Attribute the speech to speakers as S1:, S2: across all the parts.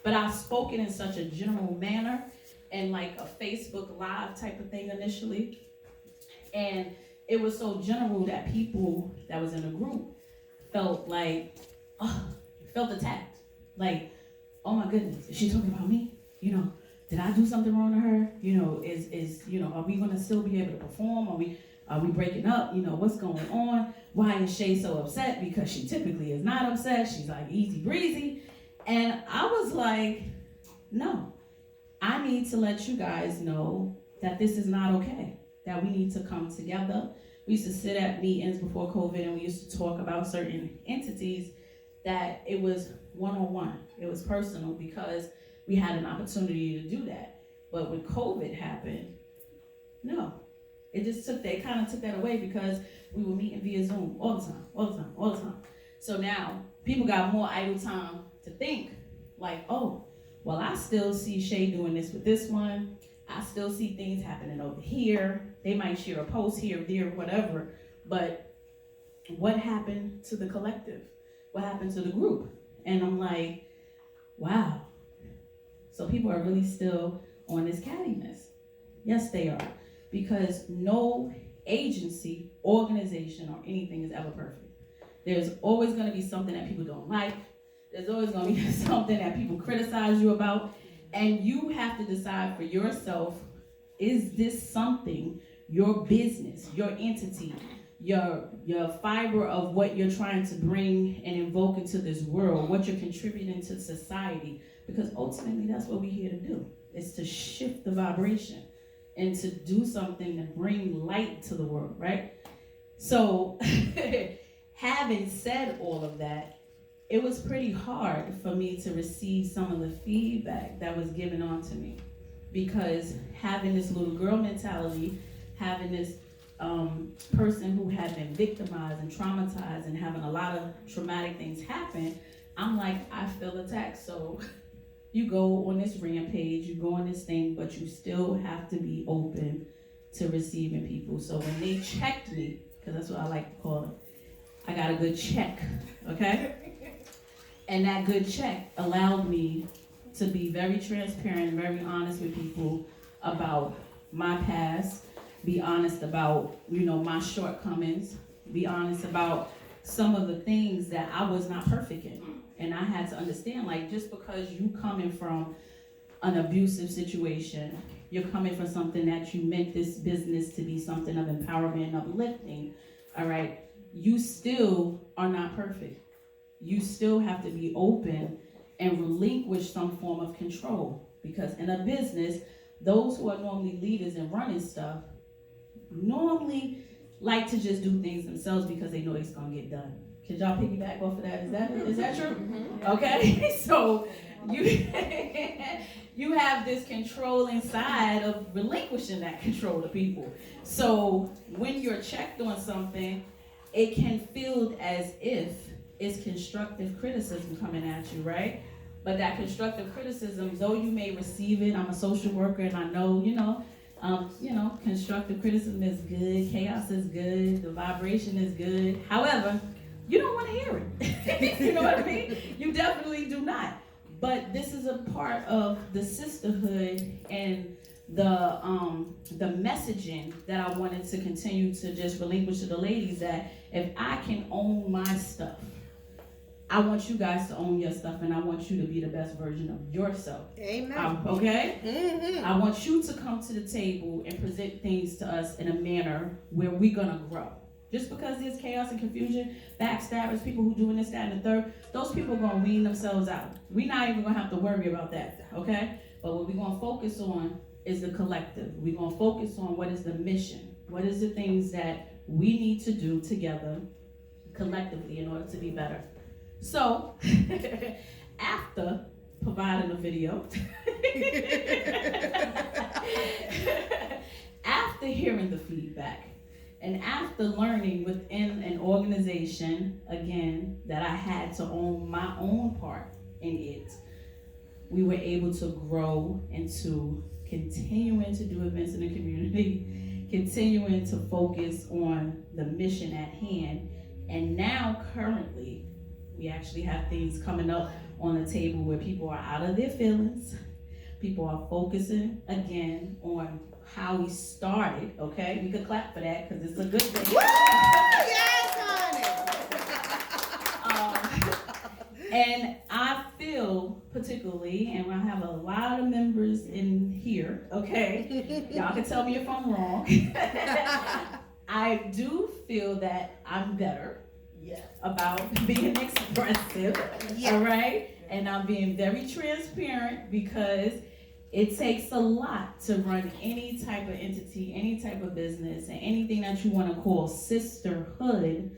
S1: But I spoke it in such a general manner and like a Facebook Live type of thing initially. And it was so general that people that was in the group felt like, oh, felt attacked. Like, oh my goodness, is she talking about me? You know, did I do something wrong to her? You know, are we gonna still be able to perform? Are we breaking up? You know, what's going on? Why is Shay so upset? Because she typically is not upset. She's like easy breezy. And I was like, no, I need to let you guys know that this is not okay, that we need to come together. We used to sit at meetings before COVID and we used to talk about certain entities that it was one-on-one. It was personal because we had an opportunity to do that. But when COVID happened, no. It just kind of took that away because we were meeting via Zoom all the time. So now people got more idle time to think like, oh, well, I still see Shay doing this with this one. I still see things happening over here. They might share a post here, there, whatever. But what happened to the collective? What happened to the group? And I'm like, wow. So people are really still on this cattiness. Yes, they are. Because no agency, organization, or anything is ever perfect. There's always going to be something that people don't like. There's always going to be something that people criticize you about. And you have to decide for yourself, is this something, your business, your entity, your fiber of what you're trying to bring and invoke into this world, what you're contributing to society? Because ultimately that's what we're here to do, is to shift the vibration and to do something to bring light to the world, right? So having said all of that, it was pretty hard for me to receive some of the feedback that was given on to me, because having this little girl mentality, having this person who had been victimized and traumatized and having a lot of traumatic things happen, I'm like, I feel attacked. So you go on this rampage, you go on this thing, but you still have to be open to receiving people. So when they checked me, because that's what I like to call it, I got a good check, okay? And that good check allowed me to be very transparent, very honest with people about my past, be honest about, my shortcomings, be honest about some of the things that I was not perfect in. And I had to understand, like, just because you coming from an abusive situation, you're coming from something that you meant this business to be something of empowerment and uplifting, all right, you still are not perfect. You still have to be open and relinquish some form of control. Because in a business, those who are normally leaders and running stuff normally like to just do things themselves because they know it's gonna get done. Could y'all piggyback off of that? Is that true? Mm-hmm. Okay, so you have this control inside of relinquishing that control to people. So when you're checked on something, it can feel as if it's constructive criticism coming at you, right? But that constructive criticism, though you may receive it, I'm a social worker and I know, constructive criticism is good, chaos is good, the vibration is good. However, you don't want to hear it. You know what I mean? You definitely do not. But this is a part of the sisterhood and the messaging that I wanted to continue to just relinquish to the ladies, that if I can own my stuff, I want you guys to own your stuff, and I want you to be the best version of yourself.
S2: Amen.
S1: Okay?
S2: Mm-hmm.
S1: I want you to come to the table and present things to us in a manner where we're going to grow. Just because there's chaos and confusion, backstabbers, people who doing this, that, and the third, those people are going to wean themselves out. We're not even going to have to worry about that, okay? But what we're going to focus on is the collective. We're going to focus on what is the mission. What is the things that we need to do together collectively in order to be better. So, after providing a video, after hearing the feedback, and after learning within an organization, again, that I had to own my own part in it, we were able to grow into continuing to do events in the community, continuing to focus on the mission at hand, and now currently, we actually have things coming up on the table where people are out of their feelings. People are focusing again on how we started, okay? We could clap for that because it's a good thing.
S2: Woo! Yes, honey!
S1: And I feel particularly, and I have a lot of members in here, okay? Y'all can tell me if I'm wrong. I do feel that I'm better about being expressive, all right? And I'm being very transparent because it takes a lot to run any type of entity, any type of business, and anything that you want to call sisterhood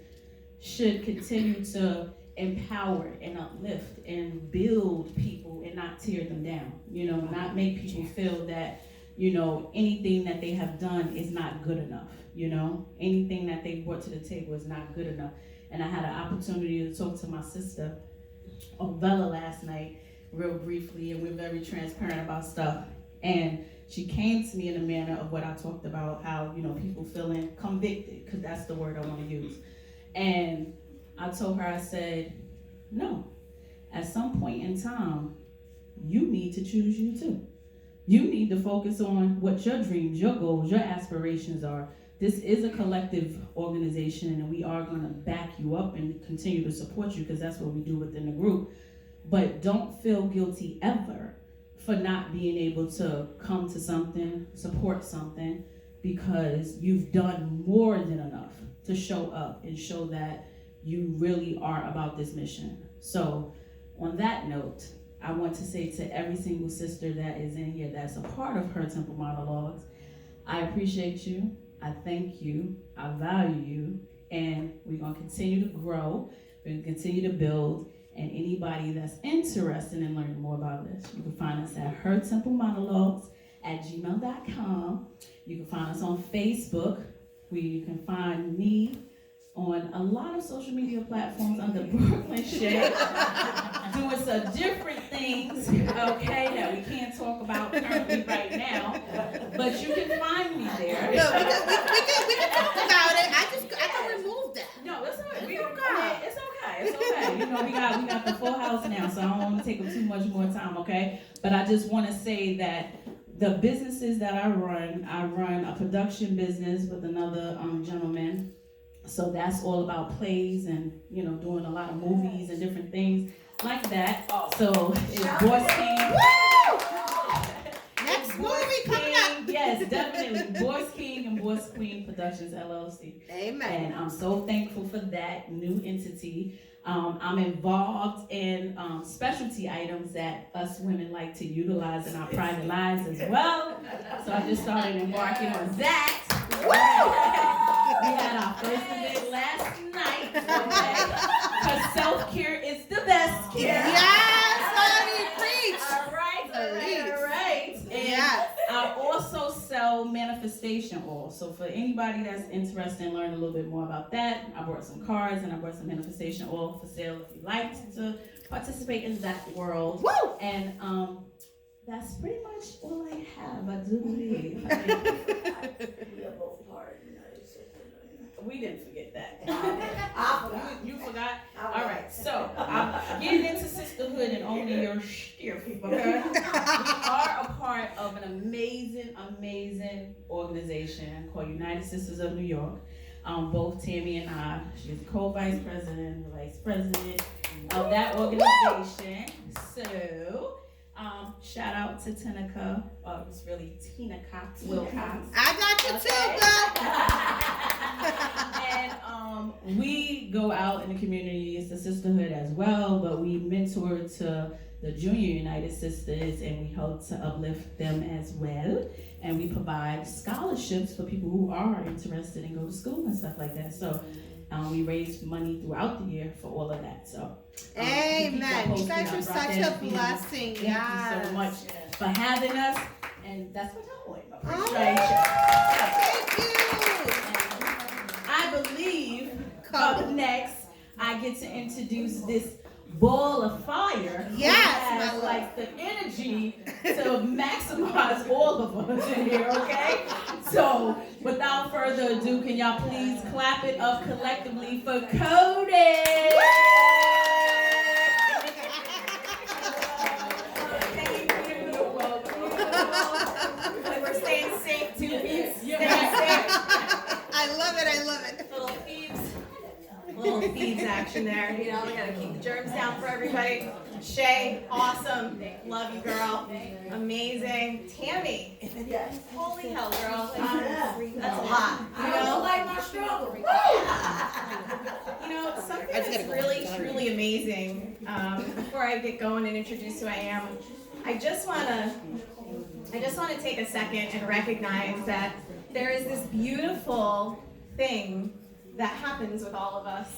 S1: should continue to empower and uplift and build people and not tear them down. Not make people feel that, anything that they have done is not good enough. Anything that they brought to the table is not good enough. And I had an opportunity to talk to my sister, Bella, last night, real briefly, and we're very transparent about stuff. And she came to me in a manner of what I talked about, how, people feeling convicted, because that's the word I want to use. And I told her, I said, no, at some point in time, you need to choose you too. You need to focus on what your dreams, your goals, your aspirations are. This is a collective organization, and we are going to back you up and continue to support you because that's what we do within the group. But don't feel guilty ever for not being able to come to something, support something, because you've done more than enough to show up and show that you really are about this mission. So on that note, I want to say to every single sister that is in here that's a part of Her Temple Monologues, I appreciate you, I thank you, I value you, and we're going to continue to grow, we're going to continue to build, and anybody that's interested in learning more about this, you can find us at hertemplemonologues@gmail.com. You can find us on Facebook, where you can find me on a lot of social media platforms under Brooklyn Shay, doing some different things, okay, that we can't talk about currently right now, but you can find me there.
S2: No, we can talk about it. I can remove that.
S1: No, it's all right. It's okay. We got the full house now, so I don't want to take up too much more time, okay? But I just want to say that the businesses that I run a production business with another gentleman. So that's all about plays and, doing a lot of movies and different things like that. So it's Boss King.
S2: Next movie coming up.
S1: Yes, definitely. Boss King and Boss Queen Productions, LLC.
S2: Amen.
S1: And I'm so thankful for that new entity. I'm involved in specialty items that us women like to utilize in our private lives as well. So I just started embarking on that. We had our first event last night, okay? Because self-care is the best care.
S2: Yes, honey, preach.
S1: All right. And I also sell manifestation oil. So for anybody that's interested in learning a little bit more about that, I brought some cards and I brought some manifestation oil for sale if you'd like to participate in that world.
S2: Woo!
S1: And that's pretty much all I have, I do believe. We didn't forget that. You forgot? All right, so I'm getting into sisterhood and owning your stuff, okay? We are a part of an amazing organization called United Sisters of New York. Both Tammy and I, she's the co-vice president, the vice president of that organization. So, shout out to Tenica, it's really Tina Cox, Wilcox.
S2: I got you too,
S1: And we go out in the community, it's a sisterhood as well, but we mentor to the Junior United Sisters and we hope to uplift them as well. And we provide scholarships for people who are interested in go to school and stuff like that. So we raise money throughout the year for all of that. So
S2: amen. You guys are such a blessing.
S1: Thank you so much for having us. And that's what I'm doing.
S2: Thank you.
S1: I believe up next, I get to introduce this ball of fire.
S2: Yes,
S1: has like the energy to maximize all of us in here, okay? So, without further ado, can y'all please clap it up collectively for Cody?
S2: connection there. You know, we gotta keep the germs down for everybody. Shay, awesome. Love you, girl. Amazing. Tammy, holy hell, girl. That's a lot. You know,
S3: like my struggle.
S2: you know, something that's really, truly amazing. Before I get going and introduce who I am, I just wanna take a second and recognize that there is this beautiful thing that happens with all of us.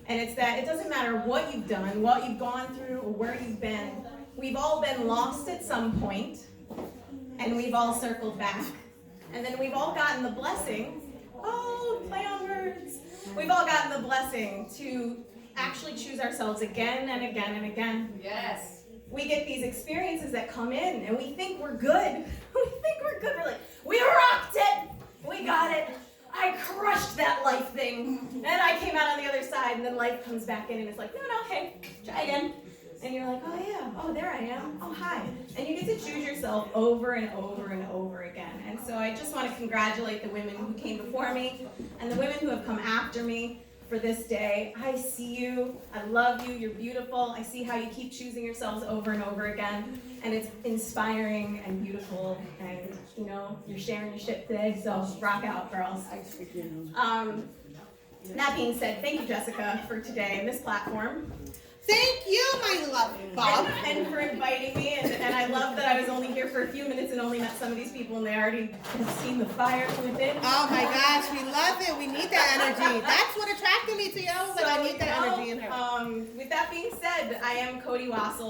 S2: And it's that it doesn't matter what you've done, what you've gone through, or where you've been. We've all been lost at some point, and we've all circled back. And then we've all gotten the blessing, play on words. We've all gotten the blessing to actually choose ourselves again and again and again.
S3: Yes.
S2: We get these experiences that come in, and we think we're good. We're like, we rocked it. We got it. I crushed that life thing. And I came out on the other side, and then life comes back in, and it's like, no, hey, try again. And you're like, oh yeah, oh there I am, oh hi. And you get to choose yourself over and over and over again. And so I just want to congratulate the women who came before me, and the women who have come after me for this day. I see you, I love you, you're beautiful. I see how you keep choosing yourselves over and over again. And it's inspiring and beautiful, and you know, you're sharing your shit today, so rock out, girls. That being said, thank you, Jessica, for today and this platform.
S4: Thank you, my love, Bob.
S2: And for inviting me, and I love that I was only here for a few minutes and only met some of these people, and they already have seen the fire from within.
S4: Oh my gosh, we love it. We need that energy. That's what attracted me to you. I was like, I need that energy in her.
S2: With that being said, I am Cody Wassel.